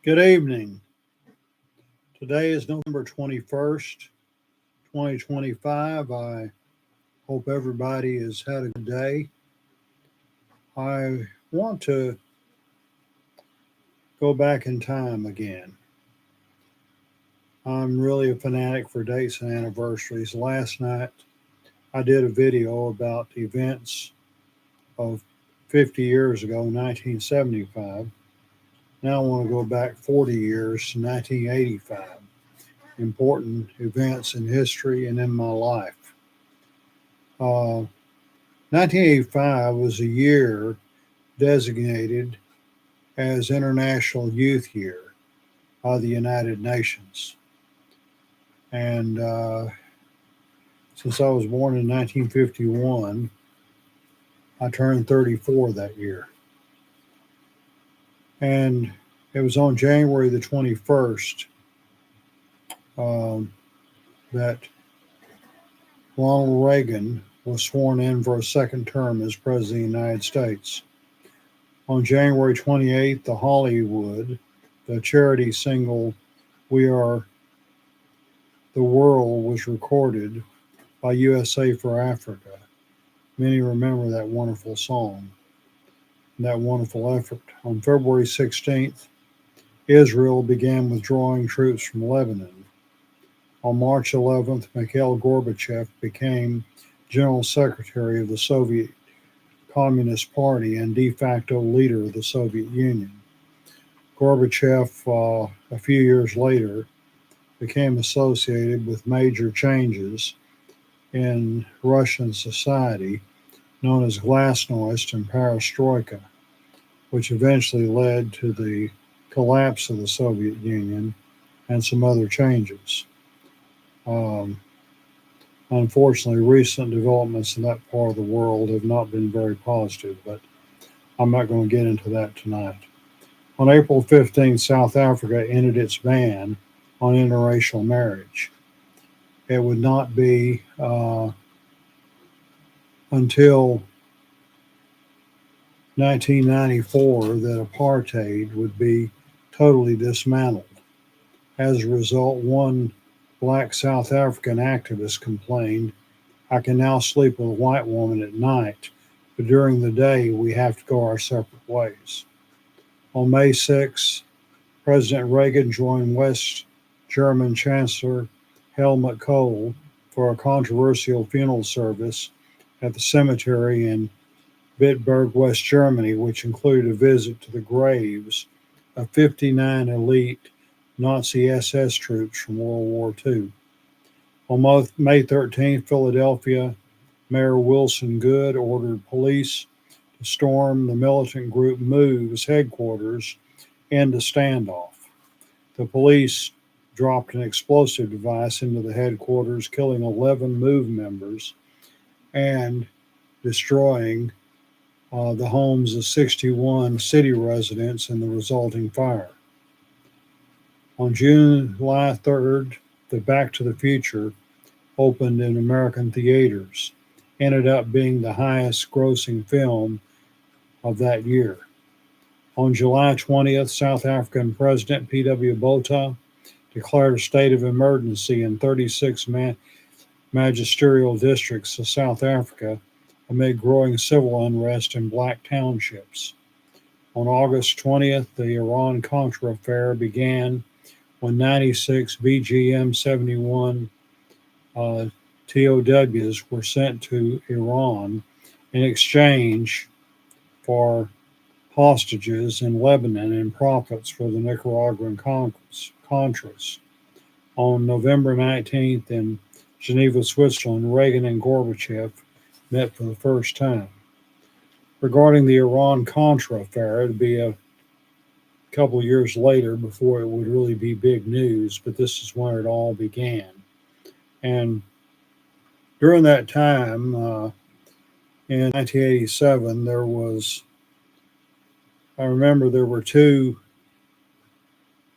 Good evening. Today is November 21st, 2025. I hope everybody has had a good day. I want to go back in time again. I'm really a fanatic for dates and anniversaries. Last night, I did a video about events of 50 years ago, 1975. Now I want to go back 40 years to 1985. Important events in history and in my life. Uh, 1985 was a year designated as International Youth Year by the United Nations. And since I was born in 1951, I turned 34 that year. And it was on January the 21st um, that Ronald Reagan was sworn in for a second term as President of the United States. On January 28th, the Hollywood, the charity single We Are the World was recorded by USA for Africa. Many remember that wonderful song and that wonderful effort. On February 16th, Israel began withdrawing troops from Lebanon. On March 11th, Mikhail Gorbachev became General Secretary of the Soviet Communist Party and de facto leader of the Soviet Union. Gorbachev, a few years later, became associated with major changes in Russian society known as glasnost and perestroika, which eventually led to the collapse of the Soviet Union and some other changes. Um, Unfortunately, recent developments in that part of the world have not been very positive, but I'm not going to get into that tonight. On April 15th, South Africa ended its ban on interracial marriage. It would not be until 1994 that apartheid would be totally dismantled. As a result, one black South African activist complained, I can now sleep with a white woman at night, but during the day we have to go our separate ways. On May 6, President Reagan joined West German Chancellor Helmut Kohl for a controversial funeral service at the cemetery in Bitburg, West Germany, which included a visit to the graves of 59 elite Nazi SS troops from World War II. On May 13th, Philadelphia Mayor Wilson Goode ordered police to storm the militant group MOVE's headquarters and a standoff. The police dropped an explosive device into the headquarters, killing 11 MOVE members and destroying the homes of 61 city residents in the resulting fire. On July 3rd, the Back to the Future opened in American theaters, ended up being the highest grossing film of that year. On July 20th, South African President P.W. Botha declared a state of emergency in 36 magisterial districts of South Africa amid growing civil unrest in black townships. On August 20th, the Iran Contra affair began when 96 BGM 71 TOWs were sent to Iran in exchange for hostages in Lebanon and profits for the Nicaraguan Contras. On November 19th in Geneva, Switzerland, Reagan and Gorbachev met for the first time. Regarding the Iran Contra affair, it would be a couple of years later before it would really be big news, but this is where it all began. And during that time, in 1987, I remember there were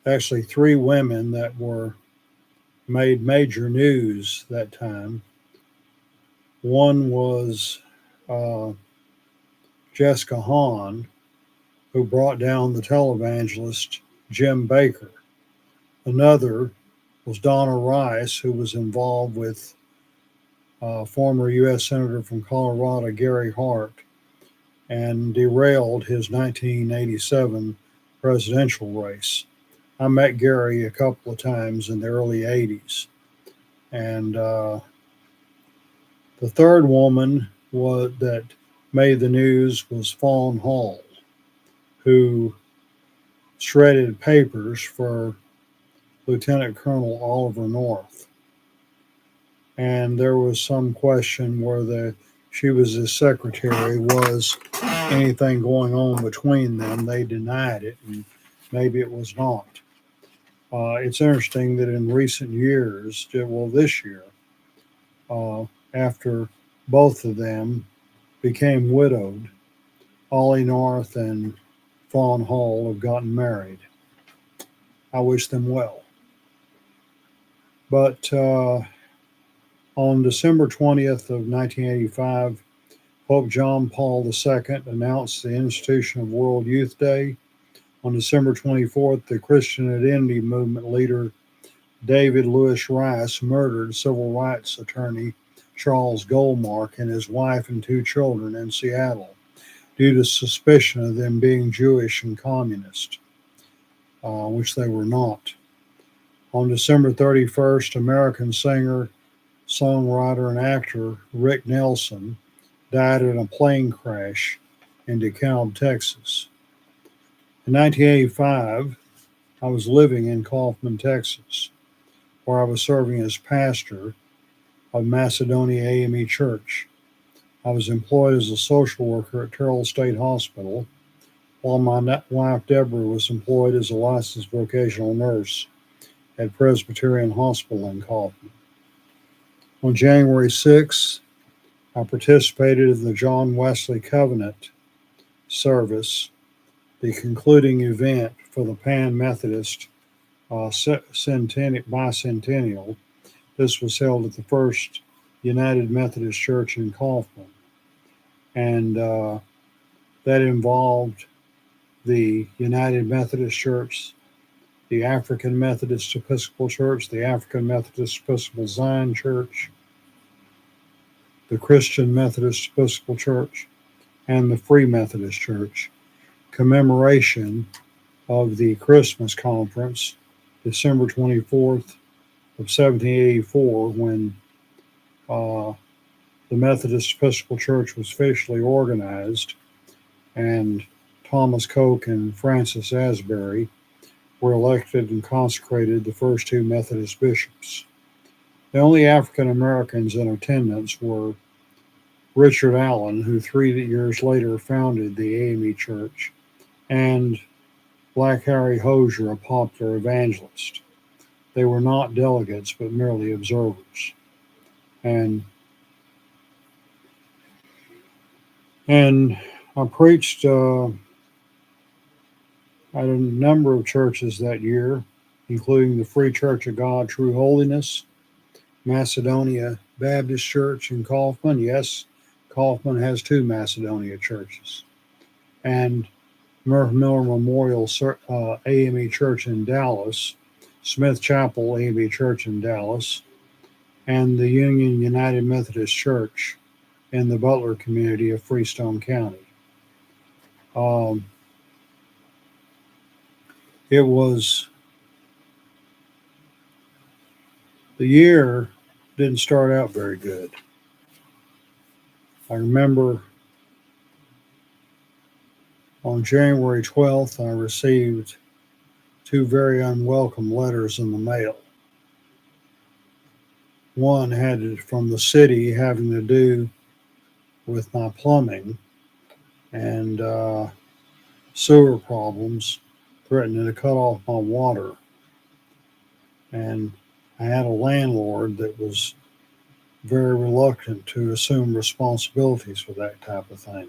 actually three women that were made major news that time. One was Jessica Hahn, who brought down the televangelist Jim Baker. Another was Donna Rice, who was involved with former U.S. Senator from Colorado, Gary Hart, and derailed his 1987 presidential race. I met Gary a couple of times in the early 80s. And the third woman that made the news was Fawn Hall, who shredded papers for Lieutenant Colonel Oliver North. And there was some question whether she was his secretary, was anything going on between them. They denied it, and maybe it was not. It's interesting that in recent years, well, this year, after both of them became widowed, Ollie North and Fawn Hall have gotten married. I wish them well. But on December 20th of 1985, Pope John Paul II announced the institution of World Youth Day. On December 24th, the Christian Identity Movement leader David Lewis Rice murdered civil rights attorney Charles Goldmark and his wife and two children in Seattle due to suspicion of them being Jewish and communist, which they were not. On December 31st, American singer, songwriter, and actor Rick Nelson died in a plane crash in DeKalb, Texas. In 1985, I was living in Kaufman, Texas, where I was serving as pastor of Macedonia AME Church. I was employed as a social worker at Terrell State Hospital, while my wife Deborah was employed as a licensed vocational nurse at Presbyterian Hospital in Kaufman. On January 6th, I participated in the John Wesley Covenant service, the concluding event for the Pan Methodist bicentennial. This was held at the First United Methodist Church in Kaufman, and that involved the United Methodist Church, the African Methodist Episcopal Church, the African Methodist Episcopal Zion Church, the Christian Methodist Episcopal Church, and the Free Methodist Church. Commemoration of the Christmas Conference, December 24th of 1784, when the Methodist Episcopal Church was officially organized, and Thomas Coke and Francis Asbury were elected and consecrated the first two Methodist bishops. The only African Americans in attendance were Richard Allen, who 3 years later founded the AME Church, and Black Harry Hosier, a popular evangelist. They were not delegates, but merely observers. And I preached at a number of churches that year, including the Free Church of God, True Holiness, Macedonia Baptist Church in Kaufman. Yes, Kaufman has two Macedonia churches. And Murph Miller Memorial AME Church in Dallas, Smith Chapel AME Church in Dallas, and the Union United Methodist Church in the Butler community of Freestone County. It was, the year didn't start out very good. I remember on January 12th, I received two very unwelcome letters in the mail. One had from the city having to do with my plumbing and sewer problems, threatening to cut off my water. And I had a landlord that was very reluctant to assume responsibilities for that type of thing.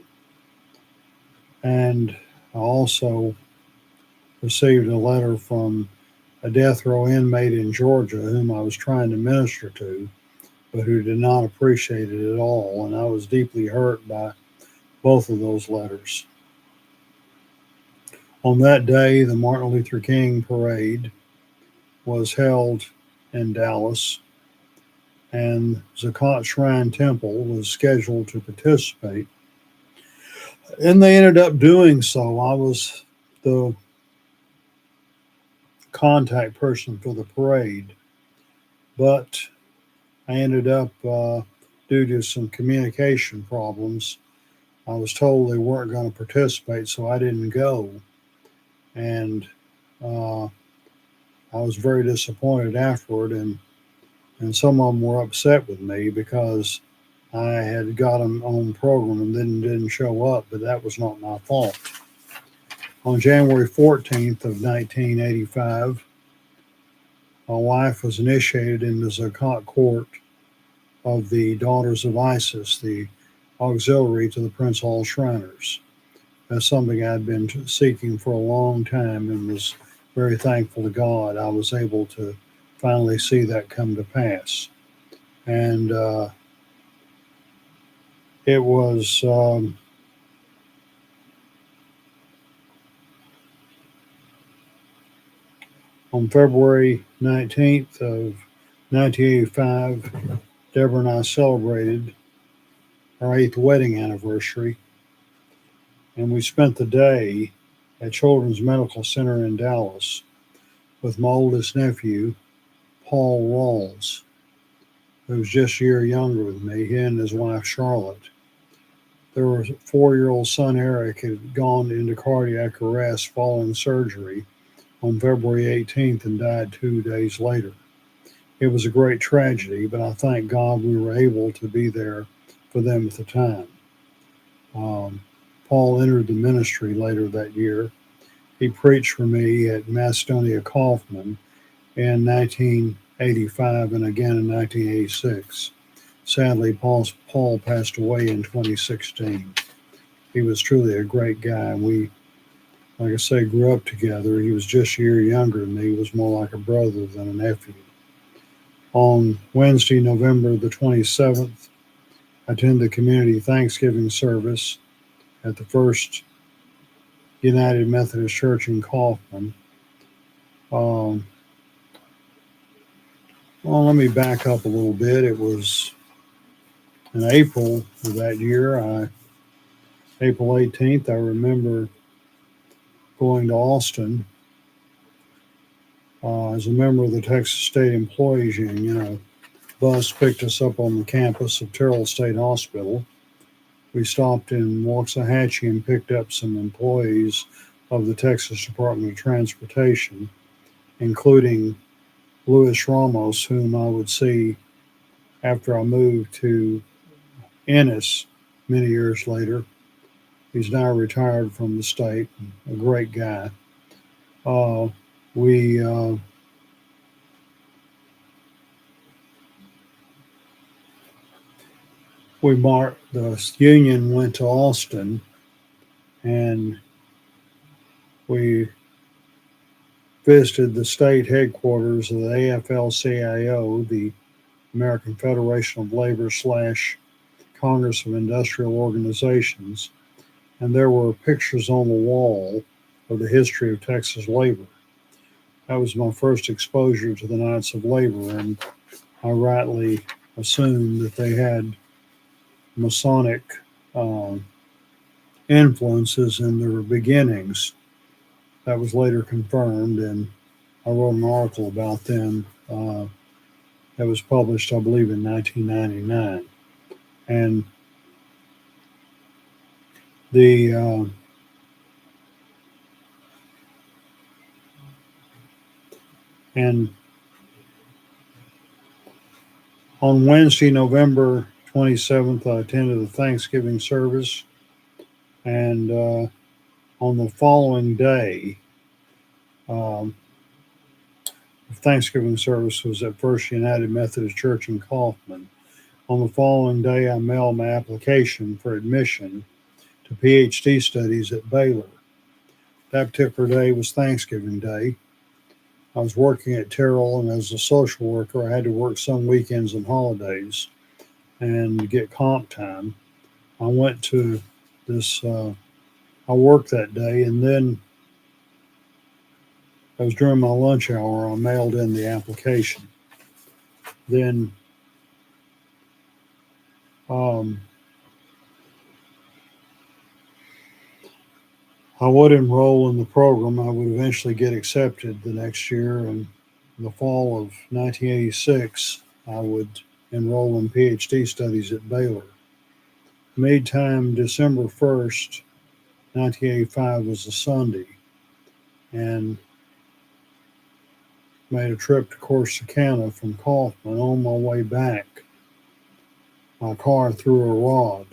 And I also received a letter from a death row inmate in Georgia whom I was trying to minister to, but who did not appreciate it at all. And I was deeply hurt by both of those letters. On that day, the Martin Luther King parade was held in Dallas, and Zakat Shrine Temple was scheduled to participate. And they ended up doing so. I was the contact person for the parade, but I ended up, due to some communication problems, I was told they weren't going to participate, so I didn't go. And uh, I was very disappointed afterward, and some of them were upset with me because I had got them on the program and then didn't show up, but that was not my fault. On January 14th of 1985, my wife was initiated into Zakat Court of the Daughters of Isis, the auxiliary to the Prince Hall Shriners. That's something I'd been seeking for a long time and was very thankful to God I was able to finally see that come to pass. And it was on February 19th of 1985, Deborah and I celebrated our 8th wedding anniversary, and we spent the day at Children's Medical Center in Dallas with my oldest nephew, Paul Rawls, who was just a year younger than me, he and his wife Charlotte. Their 4-year old son Eric had gone into cardiac arrest following surgery on February 18th and died 2 days later. It was a great tragedy, but I thank God we were able to be there for them at the time. Um, Paul entered the ministry later that year. He preached for me at Macedonia Kaufman in 1985 and again in 1986. Sadly, Paul passed away in 2016. He was truly a great guy. We, like I say, grew up together. He was just a year younger than me. He was more like a brother than a nephew. On Wednesday, November the 27th, I attended the community Thanksgiving service at the First United Methodist Church in Kaufman. Um, well, let me back up a little bit. It was in April of that year, April 18th, I remember going to Austin as a member of the Texas State Employees Union. A bus picked us up on the campus of Terrell State Hospital. We stopped in Waxahachie and picked up some employees of the Texas Department of Transportation, including Luis Ramos, whom I would see after I moved to Ennis many years later. He's now retired from the state, a great guy. Uh, we the union went to Austin, and we visited the state headquarters of the AFL-CIO, the American Federation of Labor slash Congress of Industrial Organizations, and there were pictures on the wall of the history of Texas labor. That was my first exposure to the Knights of Labor, and I rightly assumed that they had Masonic uh, influences in their beginnings. That was later confirmed, and I wrote an article about them that was published, I believe, in 1999. And the and on Wednesday, November 27th, I attended the Thanksgiving service, and on the following day, um, Thanksgiving service was at First United Methodist Church in Kaufman. On the following day, I mailed my application for admission to PhD studies at Baylor. That particular day was Thanksgiving Day. I was working at Terrell, and as a social worker, I had to work some weekends and holidays and get comp time. I went to this, I worked that day, and then It was during my lunch hour. I mailed in the application. Then um, I would enroll in the program. I would eventually get accepted the next year. And in the fall of 1986, I would enroll in PhD studies at Baylor. Made time December 1st, 1985 was a Sunday, and made a trip to Corsicana from Kaufman. On my way back, my car threw a rod.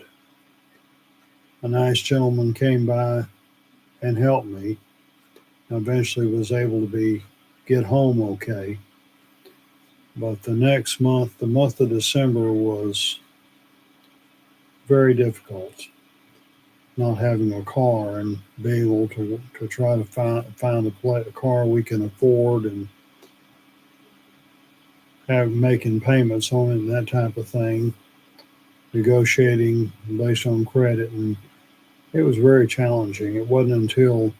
A nice gentleman came by and helped me. I eventually was able to get home okay. But the next month, the month of December, was very difficult. Not having a car and being able to try to find a car we can afford and have making payments on it and that type of thing, negotiating based on credit, and it was very challenging. It wasn't until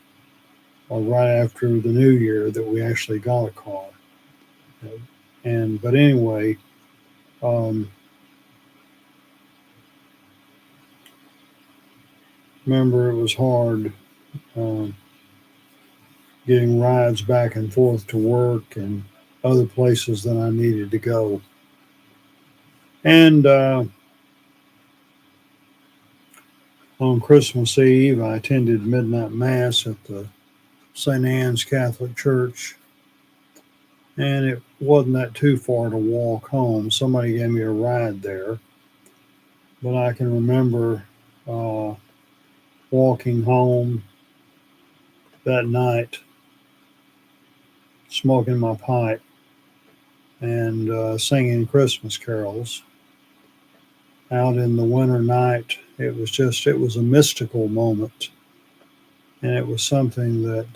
right after the new year that we actually got a car. And but anyway, um, remember it was hard um, getting rides back and forth to work and other places that I needed to go. And on Christmas Eve, I attended midnight mass at the St. Anne's Catholic Church, and it wasn't that too far to walk home. Somebody gave me a ride there, but I can remember uh, walking home that night, smoking my pipe, and singing Christmas carols out in the winter night. It was a mystical moment, and it was something that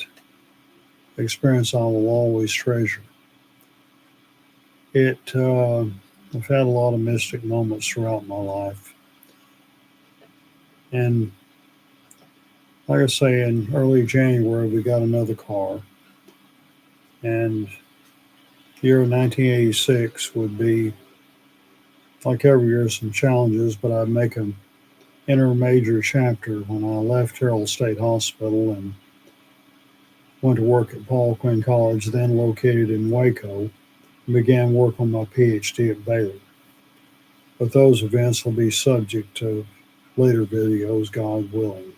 experience I will always treasure. I've had a lot of mystic moments throughout my life, and like I say, in early January we got another car, and the year 1986 would be like every year some challenges, but I'd make an enter a major chapter when I left Harold State Hospital and went to work at Paul Quinn College, then located in Waco, and began work on my PhD at Baylor. But those events will be subject to later videos, God willing.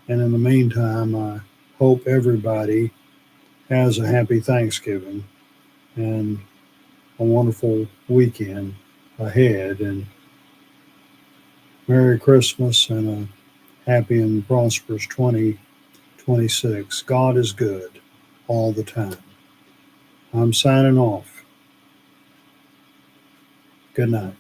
And in the meantime, I hope everybody has a happy Thanksgiving and a wonderful weekend ahead. And Merry Christmas and a happy and prosperous 2026. God is good all the time. I'm signing off. Good night.